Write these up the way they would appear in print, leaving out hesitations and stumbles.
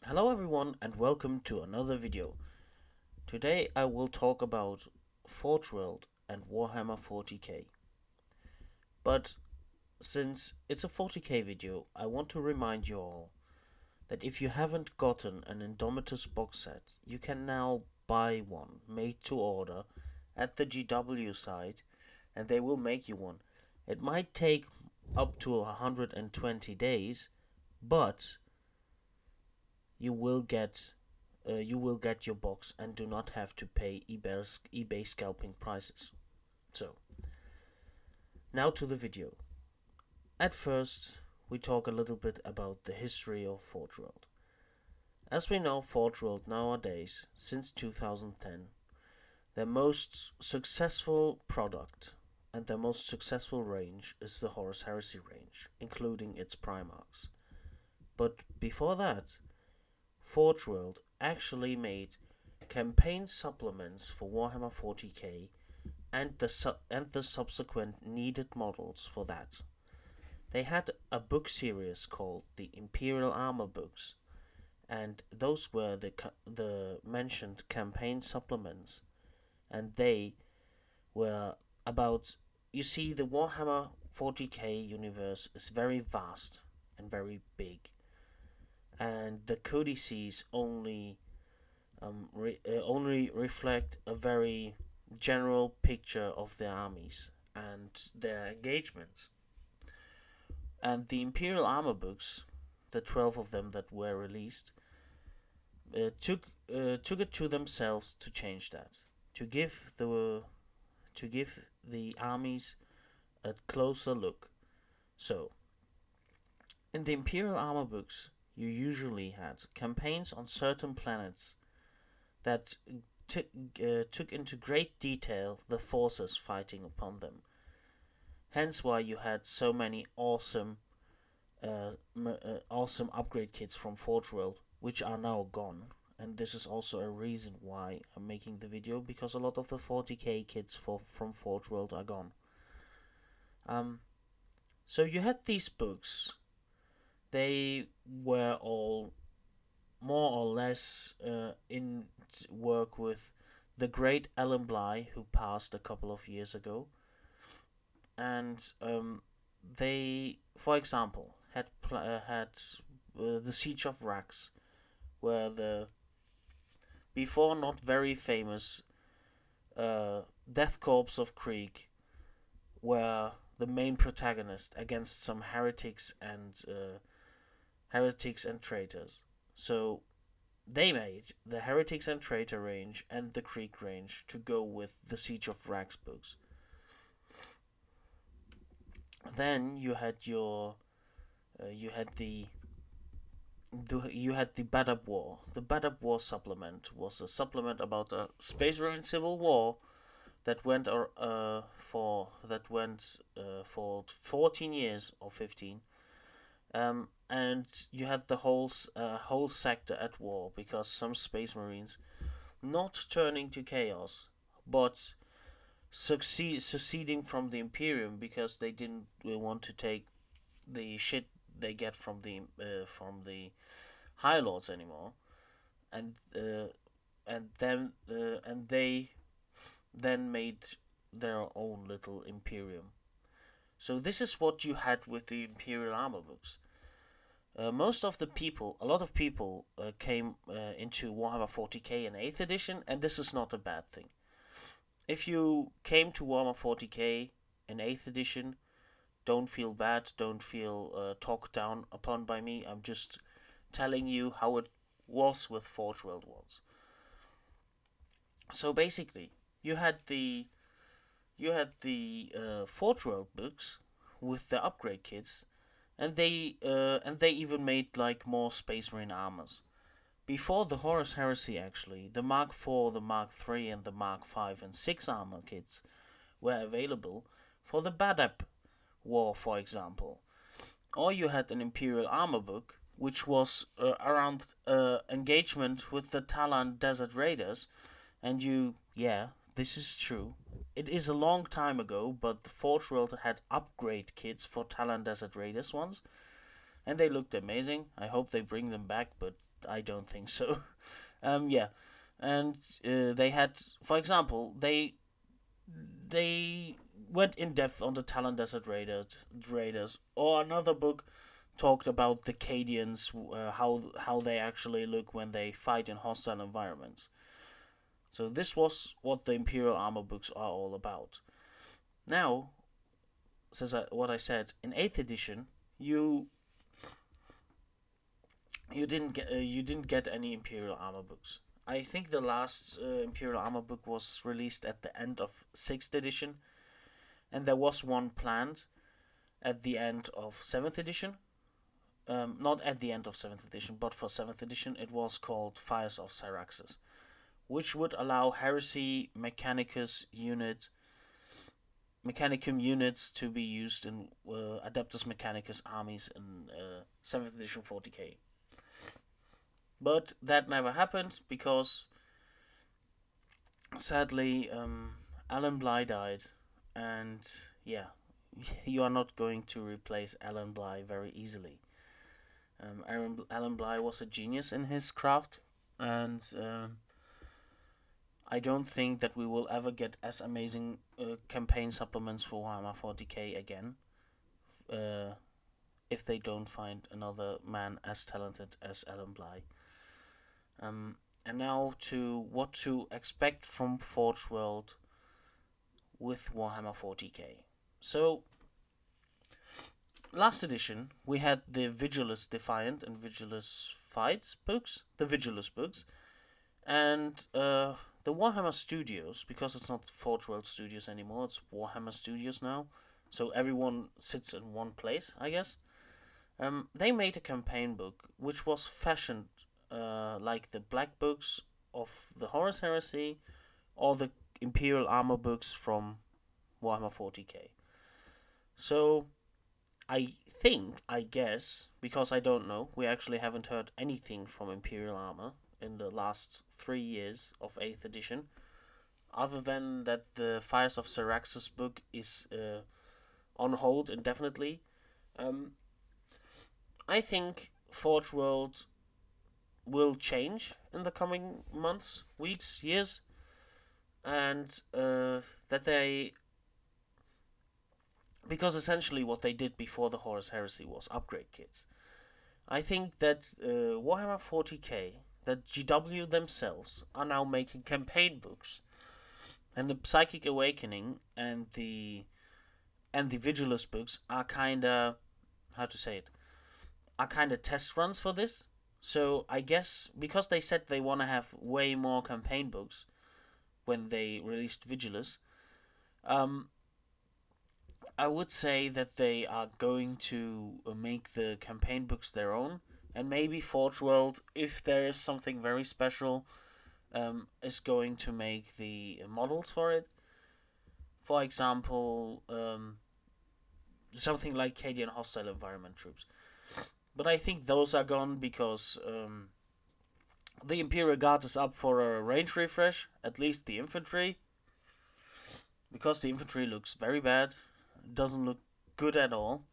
Hello everyone and welcome to another video. Today I will talk about Forgeworld and Warhammer 40k. But since it's a 40k video, I want to remind you all that if you haven't gotten an Indomitus box set, you can now buy one made to order at the GW site and they will make you one. It might take up to 120 days, but you will get your box and do not have to pay eBay scalping prices. So, now to the video. At first, we talk a little bit about the history of Forgeworld. As we know, Forgeworld nowadays, since 2010, their most successful product and their most successful range is the Horus Heresy range, including its Primarchs. But before that, Forgeworld actually made campaign supplements for Warhammer 40k and the subsequent needed models for that. They had a book series called the Imperial Armor books, and those were the mentioned campaign supplements, and they were about. You see, the Warhammer 40k universe is very vast and very big, and the codices only reflect a very general picture of the armies and their engagements. And the Imperial Armor books, the 12 of them that were released, took it to themselves to change that, to give the armies a closer look. So, in the Imperial Armor books, you usually had campaigns on certain planets that took into great detail the forces fighting upon them. Hence why you had so many awesome upgrade kits from Forgeworld, which are now gone. And this is also a reason why I'm making the video, because a lot of the 40k kits from Forgeworld are gone. So you had these books. They were all more or less in work with the great Alan Bly, who passed a couple of years ago. And they, for example, had the Siege of Rax, where the before not very famous Death Corps of Krieg were the main protagonist against some heretics and traitors. So they made the heretics and traitor range and the Krieg range to go with the Siege of Rax books. Then you had your you had the Badab War. The Badab War supplement was a supplement about a Space Marine Civil War that went for 14 years or 15. And you had the whole sector at war because some Space Marines not turning to chaos, but seceding from the Imperium because they didn't want to take the shit they get from the High Lords anymore, and they then made their own little Imperium. So this is what you had with the Imperial Armor books. A lot of people came into Warhammer 40k in 8th edition, and this is not a bad thing. If you came to Warhammer 40k in 8th edition, don't feel bad, don't feel talked down upon by me. I'm just telling you how it was with Forgeworld ones. So basically, you had the Forgeworld books with the upgrade kits, and they even made like more Space Marine armors. Before the Horus Heresy, actually, the Mark IV, the Mark III, and the Mark V and 6 armor kits were available for the Badab War, for example. Or you had an Imperial Armor book, which was around engagement with the Talon Desert Raiders, and this is true. It is a long time ago, but the Forgeworld had upgrade kits for Talon Desert Raiders once, and they looked amazing. I hope they bring them back, but I don't think so. Yeah, and they had, for example, they went in depth on the Talon Desert Raiders, or another book talked about the Cadians, how they actually look when they fight in hostile environments. So this was what the Imperial armor books are all about. Now, since what I said in 8th edition, you didn't get any Imperial armor books. I think the last Imperial armor book was released at the end of 6th edition, and there was one planned at the end of 7th edition. Not at the end of 7th edition, but for 7th edition, it was called Fires of Syraxis, which would allow Heresy Mechanicum units to be used in Adeptus Mechanicus armies in 7th edition 40k. But that never happened because, sadly, Alan Bligh died, and yeah, you are not going to replace Alan Bligh very easily. Alan Bligh was a genius in his craft, and I don't think that we will ever get as amazing campaign supplements for Warhammer 40k again, if they don't find another man as talented as Alan Bligh. And now to what to expect from Forgeworld with Warhammer 40k. So, last edition we had the Vigilus Defiant and Vigilus Fights books, the Vigilus books, and the Warhammer Studios, because it's not Forgeworld Studios anymore, it's Warhammer Studios now, so everyone sits in one place, I guess. They made a campaign book which was fashioned like the Black Books of the Horus Heresy or the Imperial Armor books from Warhammer 40k. So, I guess, because I don't know, we actually haven't heard anything from Imperial Armor in the last 3 years of 8th edition, other than that the Fires of Syraxis book is on hold indefinitely. I think Forgeworld will change in the coming months, weeks, years, and that they, because essentially what they did before the Horus Heresy was upgrade kits. I think that Warhammer 40k, that GW themselves are now making campaign books, and the Psychic Awakening and the Vigilus books are kinda, how to say it, are kinda test runs for this. So I guess because they said they want to have way more campaign books when they released Vigilus, I would say that they are going to make the campaign books their own, and maybe Forgeworld, if there is something very special, is going to make the models for it. For example, something like Cadian Hostile Environment troops. But I think those are gone because the Imperial Guard is up for a range refresh, at least the infantry. Because the infantry looks very bad, doesn't look good at all.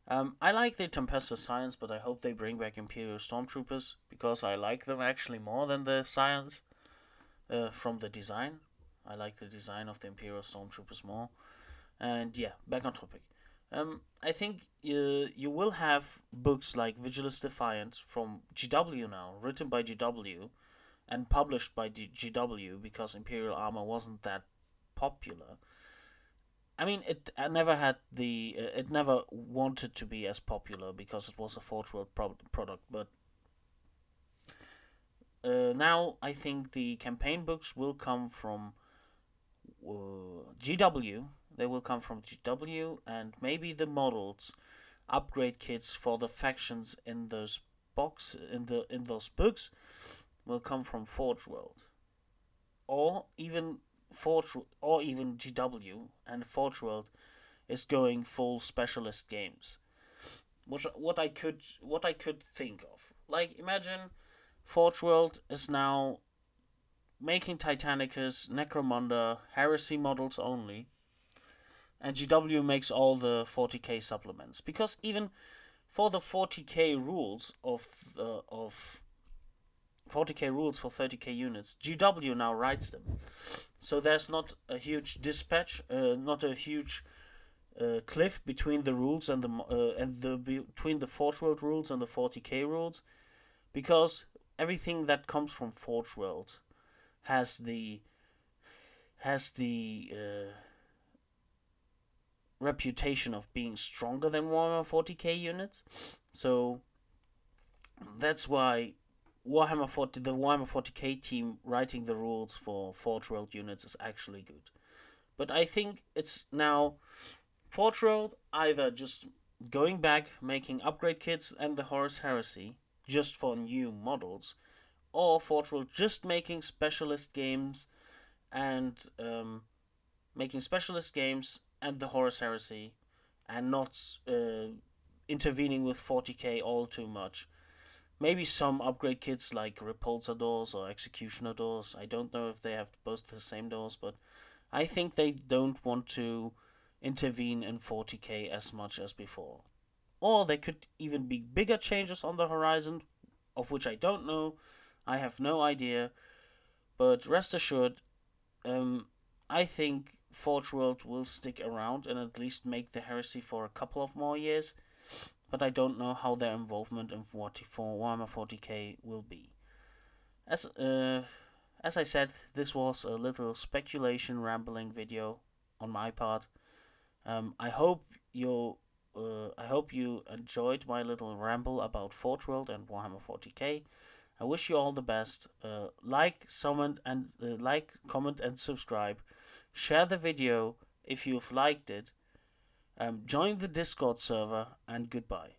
I like the Tempestus Science, but I hope they bring back Imperial Stormtroopers, because I like them actually more than the Science from the design. I like the design of the Imperial Stormtroopers more. And yeah, back on topic. I think you will have books like Vigilus Defiant from GW now, written by GW and published by GW, because Imperial Armor wasn't that popular. I mean, it never wanted to be as popular because it was a Forgeworld product, but now I think the campaign books will come from GW. They will come from GW, and maybe the models, upgrade kits for the factions in those those books will come from Forgeworld, or even GW, and Forgeworld is going full specialist games. What I could think of, like, imagine Forgeworld is now making Titanicus, Necromunda, Heresy models only, and GW makes all the 40k supplements, because even for the 40k rules of 40k rules for 30k units. GW now writes them, so there's not a huge not a huge cliff between the rules and between the Forgeworld rules and the 40k rules, because everything that comes from Forgeworld has the reputation of being stronger than Warhammer 40k units. So that's why the Warhammer 40k team writing the rules for Forgeworld units is actually good. But I think it's now Forgeworld either just going back, making upgrade kits and the Horus Heresy just for new models, or Forgeworld just making specialist games and the Horus Heresy, and not intervening with 40k all too much. Maybe some upgrade kits like repulsor doors or executioner doors. I don't know if they have both the same doors, but I think they don't want to intervene in 40k as much as before. Or there could even be bigger changes on the horizon, of which I don't know. I have no idea. But rest assured, I think Forgeworld will stick around and at least make the Heresy for a couple of more years. But I don't know how their involvement in Warhammer 40k will be. As I said, this was a little speculation rambling video on my part. I hope you enjoyed my little ramble about Forgeworld and Warhammer 40k. I wish you all the best. Like, comment, and subscribe. Share the video if you've liked it. Join the Discord server, and goodbye.